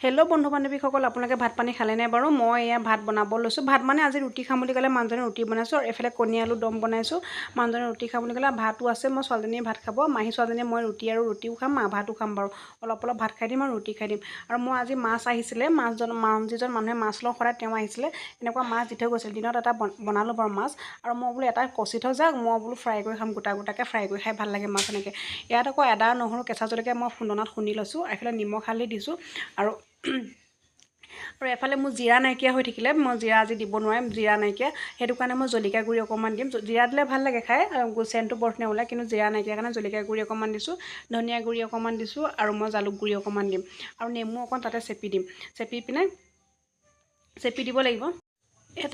Hello' বন্ধু বান্ধৱীসকল, আপোনালোকে ভাত পানী খালেনে বাৰু? মই এয়া ভাত বনাব লৈছোঁ। ভাত মানে আজি ৰুটি খাম বুলি ক'লে মানুহজনে ৰুটি বনাইছোঁ, আৰু এফালে কণী আলু দম বনাইছোঁ। মানুহজনে ৰুটি খাম বুলি ক'লে, ভাতো আছে। মই ছোৱালীজনীয়ে ভাত খাব, মাহী ছোৱালীজনীয়ে মই ৰুটিও খাম, ভাতো খাম বাৰু। অলপ ভাত খাই দিম আৰু ৰুটি খাই দিম। আৰু মই আজি মাছ আহিছিলে, যিজন মানুহে মাছ লওঁ সদায় তেওঁ আহিছিলে। এনেকুৱা মাছ দি থৈ গৈছিল। দিনত এটা বনালোঁ বাৰু মাছ, আৰু মই বোলো এটা কচি থৈ যাওক, মই বোলো ফ্ৰাই কৰি খাম, গোটাকৈ ফ্ৰাই কৰি খাই ভাল লাগে মাছ এনেকৈ। ইয়াত আকৌ আদা নহৰু কেঁচা জলকীয়া মই খুন্দনাত খুন্দি লৈছোঁ, এইফালে নিমখ হালধি দিছোঁ। আৰু এফালে মোৰ জিৰা নাইকিয়া হৈ থাকিলে, মই জিৰা আজি দিব নোৱাৰিম, জিৰা নাইকিয়া। সেইটো কাৰণে মই জলকীয়া গুড়ি অকণমান দিম। জিৰা দিলে ভাল লাগে খাই, চেণ্টটো বৰ ধুনীয়া ওলায়, কিন্তু জিৰা নাইকিয়া কাৰণে জলকীয়া গুড়ি অকণমান দিছোঁ, ধনিয়া গুড়ি অকণমান দিছোঁ, আৰু মই জালুক গুড়ি অকণমান দিম। আৰু নেমু অকণ তাতে চেপি দিম। চেপি দিব লাগিব।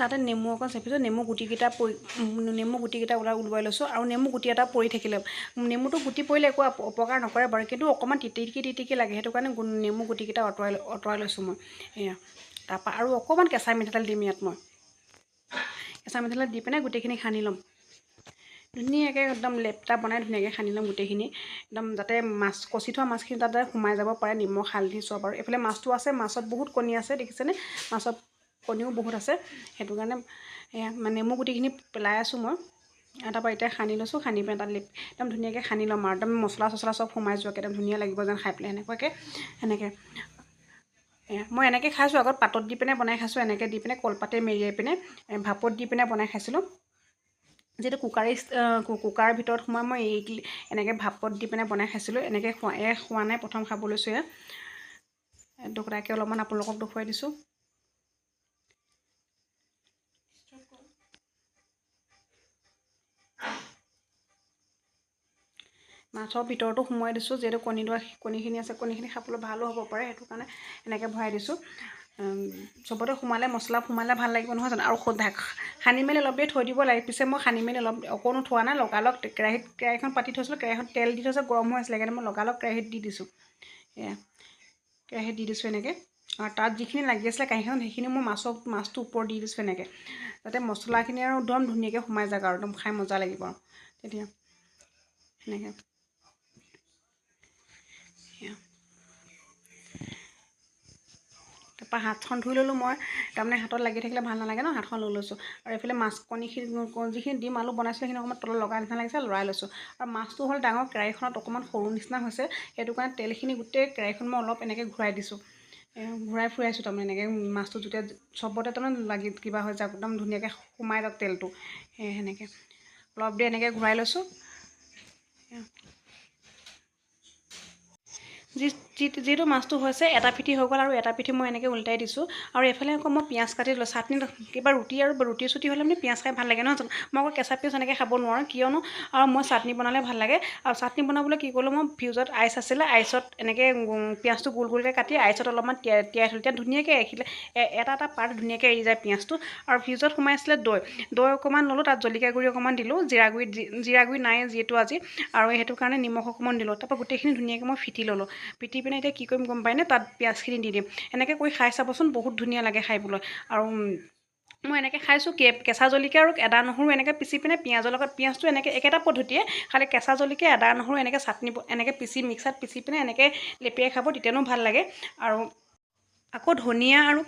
তাতে নেমু অকণ চেপিছোঁ, নেমু গুটিকেইটা ওলোৱাই লৈছোঁ। আৰু নেমু গুটি এটা পৰি থাকিলে, নেমুটো গুটি পৰিলে একো অপকাৰ নকৰে বাৰু, কিন্তু অকণমান তিতিকি লাগে, সেইটো কাৰণে নেমু গুটিকেইটা আঁতৰাই লৈছোঁ মই। এয়া তাৰপৰা আৰু অকণমান কেঁচা মিঠাতেল দিম ইয়াত মই। কেঁচা মিঠাতেল দি পিনে গোটেইখিনি সানি ল'ম ধুনীয়াকৈ, একদম লেপটা বনাই ধুনীয়াকৈ সানি ল'ম গোটেইখিনি, একদম যাতে কচি থোৱা মাছখিনি তাতে সোমাই যাব পাৰে, নিমখ হালধি চব। আৰু এইফালে মাছটো আছে, মাছত বহুত কণী আছে, দেখিছেনে? মাছত কণীও বহুত আছে, সেইটো কাৰণে নেমু গুটিখিনি পেলাই আছোঁ মই। তাৰপৰা এতিয়া সানি লৈছোঁ, সানি পিনে তাত একদম ধুনীয়াকৈ সানি ল'ম, আৰু একদম মছলা চছলা চব সোমাই যোৱাকৈ একদম ধুনীয়া লাগিব যেন খাই পেলাই, সেনেকৈ। মই এনেকৈ খাইছোঁ, আগত পাতত দি পিনে বনাই খাইছোঁ, এনেকৈ দি পিনে কলপাতে মেৰিয়াই পিনে ভাপত দি পিনে বনাই খাইছিলোঁ। যিহেতু কুকাৰৰ ভিতৰত সোমাই মই এনেকৈ ভাপত দি পিনে বনাই খাইছিলোঁ। এনেকৈ খোৱা নাই, প্ৰথম খাব লৈছোঁ। তাকে অলপমান আপোনালোকক দেখুৱাই দিছোঁ। মাছৰ ভিতৰতো সোমোৱাই দিছোঁ, যিহেতু কণীখিনি আছে, কণীখিনি খাবলৈ ভালো হ'ব পাৰে, সেইটো কাৰণে এনেকৈ ভৰাই দিছোঁ। চবতে মছলা সোমালে ভাল লাগিব নহয় জানো? আৰু সানি মেলি অলপ দেৰি থৈ দিব লাগে। পিছে মই সানি মেলি অকণো থোৱা নাই, লগালগ কেৰাহীখন পাতি থৈছিলোঁ, কেৰাহীখন তেল দি থৈছোঁ, গৰম হৈ আছিলে, সেইকাৰণে মই লগালগ কেৰাহীত দি দিছোঁ। কেৰাহীত দি দিছোঁ এনেকৈ, আৰু তাত যিখিনি লাগি আছিলে কাঁহীখন, সেইখিনি মই মাছটোৰ ওপৰত দি দিছোঁ এনেকৈ, যাতে মছলাখিনি আৰু একদম ধুনীয়াকৈ সোমাই যাওক, আৰু একদম খাই মজা লাগিব আৰু তেতিয়া সেনেকৈ। তাৰপৰা হাতখন ধুই ল'লোঁ মই, তাৰমানে হাতত লাগি থাকিলে ভাল নালাগে ন, হাতখন লৈ লৈছোঁ। আৰু এইফালে যিখিনি ডিম আলু বনাইছিলোঁ, সেইখিনি অকণমান তলত লগা নিচিনা লাগিছে, লৰাই লৈছোঁ। আৰু মাছটো হ'ল ডাঙৰ, কেৰাহীখনত অকণমান সৰু নিচিনা হৈছে, সেইটো কাৰণে তেলখিনি গোটেই কেৰাহীখন মই অলপ এনেকৈ ঘূৰাই দিছোঁ, ঘূৰাই ফুৰাইছোঁ, তাৰমানে এনেকৈ মাছটো যেতিয়া চবতে তাৰমানে কিবা হৈ যাওক, একদম ধুনীয়াকৈ সোমাই যাওক তেলটো, সেনেকৈ অলপ দেৰি এনেকৈ ঘূৰাই লৈছোঁ। যিটো মাছটো হৈছে, এটা পিঠি হৈ গ'ল, আৰু এটা পিঠি মই এনেকৈ উল্টাই দিছোঁ। আৰু এইফালে আকৌ মই পিঁয়াজ কাটি দিলোঁ, চাটনিত কিবা ৰুটি চুটি হ'লে মানে পিঁয়াজ খাই ভাল লাগে নহয় জানো? মই আকৌ কেঁচা পিঁয়াজ এনেকৈ খাব নোৱাৰোঁ, কিয়নো আৰু মই চাটনি বনালে ভাল লাগে। আৰু চাটনি বনাবলৈ কি কৰিলোঁ, মই ফ্ৰিজত আইচ আছিলে, আইচত এনেকৈ পিঁয়াজটো গোল গোলকৈ কাটি আইচত অলপমান তিয়াই থ'লোঁ, তেতিয়া ধুনীয়াকৈ এটা পাৰ্ট ধুনীয়াকৈ এৰি যায় পিঁয়াজটো। আৰু ফ্ৰিজত সোমাই আছিলে দৈ অকণমান ল'লোঁ, তাত জলকীয়া গুড়ি অকণমান দিলোঁ, জিৰা গুড়ি নাই যিহেতু আজি, আৰু সেইটো কাৰণে নিমখ অকণমান দিলোঁ। তাৰপৰা গোটেইখিনি ধুনীয়াকৈ মই ফিটি ল'লোঁ। পিটি পিনে এতিয়া কি কৰিম গম পায়নে? তাত পিঁয়াজখিনি দি দিম। এনেকৈ কৰি খাই চাবচোন, বহুত ধুনীয়া লাগে খাবলৈ। আৰু মই এনেকৈ খাইছোঁ, কেঁচা জলকীয়া আৰু আদা নহৰু এনেকৈ পিচি পিনে পিঁয়াজৰ লগত, পিঁয়াজটো এনেকৈ একেটা পদ্ধতিয়ে, খালি কেঁচা জলকীয়া আদা নহৰু এনেকৈ চাটনি এনেকৈ মিক্সাৰত পিচি পিনে এনেকৈ লেপিয়াই খাব, তেতিয়ানো ভাল লাগে। আৰু আকৌ ধনিয়া আৰু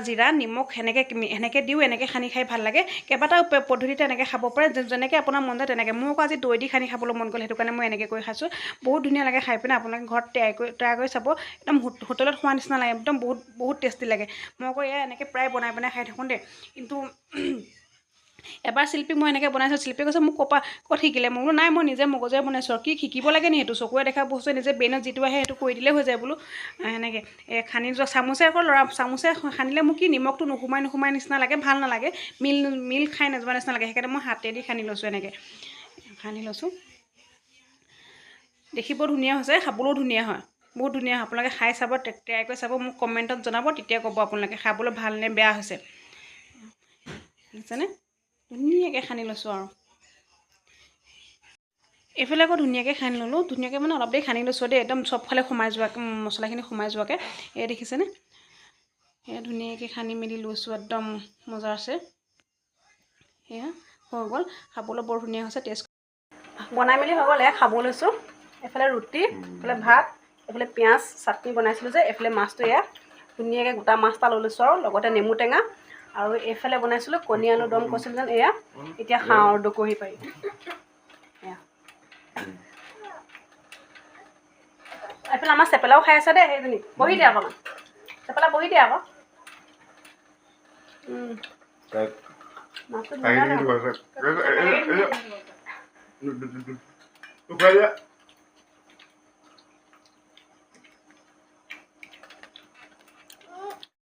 জিৰা নিমখ সেনেকৈ দিও এনেকৈ সানি খাই ভাল লাগে। কেইবাটাও পদ্ধতিতে এনেকৈ খাব পাৰে, যেনেকৈ আপোনাৰ মন যায় তেনেকৈ। মোৰ আকৌ আজি দৈ দি সানি খাবলৈ মন গ'ল, সেইটো কাৰণে মই এনেকৈ কৰি খাইছোঁ। বহুত ধুনীয়া লাগে খাই পিনে, আপোনালোকে ঘৰত ট্ৰাই কৰি চাব, একদম হোটেলত খোৱা নিচিনা লাগে, একদম বহুত টেষ্টি লাগে। মই আকৌ এনেকৈ প্ৰায় বনাই খাই থাকোঁ দেই। কিন্তু এবাৰ শিল্পীক মই এনেকৈ বনাইছোঁ, শিল্পীয়ে কৈছে মোক ক'ত শিকিলে? মই বোলো নাই, মই নিজে মগজেৰে বনাইছোঁ। আৰু কি শিকিব লাগে নি? সেইটো চকুৰে দেখা বস্তু নিজে ব্ৰেইনত যিটো আহে সেইটো কৰি দিলেই হৈ যায় বোলো। এনেকৈ সানি যোৱা চামুচে সানিলে মোক কি নিমখটো নোসোমাই নিচিনা লাগে, ভাল নালাগে, মিল খাই নোযোৱা নিচিনা লাগে। সেইকাৰণে মই হাতেদি সানি লৈছোঁ, এনেকৈ সানি লৈছোঁ। দেখিব ধুনীয়া হৈছে, খাবলৈও ধুনীয়া হয়, বহুত ধুনীয়া হয়। আপোনালোকে খাই চাব, ট্ৰাই কৰি চাব, মোক কমেণ্টত জনাব, তেতিয়া ক'ব আপোনালোকে খাবলৈ ভাল নে বেয়া হৈছে। বুজিছেনে? ধুনীয়াকৈ সানি লৈছোঁ। আৰু এইফালে আকৌ ধুনীয়াকৈ সানি ল'লোঁ, ধুনীয়াকৈ মানে অলপ দেৰি সানি লৈছোঁ দেই, একদম চবফালে মছলাখিনি সোমাই যোৱাকৈ। দেখিছেনে? ধুনীয়াকৈ সানি মেলি লৈছোঁ, একদম মজা আছে। সেয়া হৈ গ'ল, খাবলৈ বৰ ধুনীয়া হৈছে। টেষ্ট বনাই মেলি হৈ গ'ল, খাব লৈছোঁ। এইফালে ৰুটি, এইফালে ভাত, এইফালে পিঁয়াজ চাটনি বনাইছিলোঁ যে এইফালে মাছটো এয়া ধুনীয়াকৈ গোটা মাছ এটা লৈ লৈছোঁ আৰু লগতে নেমু টেঙা আৰু এইফালে বনাইছিলোঁ কণী আলু দম কৈছিলোঁ যেন এয়া এতিয়া খাওঁ আৰু দকৰি পাৰি এয়া এইফালে আমাৰ চেপেলাও খাই আছে দেই সেইজনী বহি দিয়া অকণমান চেপেলা বহি দিয়া আকৌ মাছটো ধুনীয়া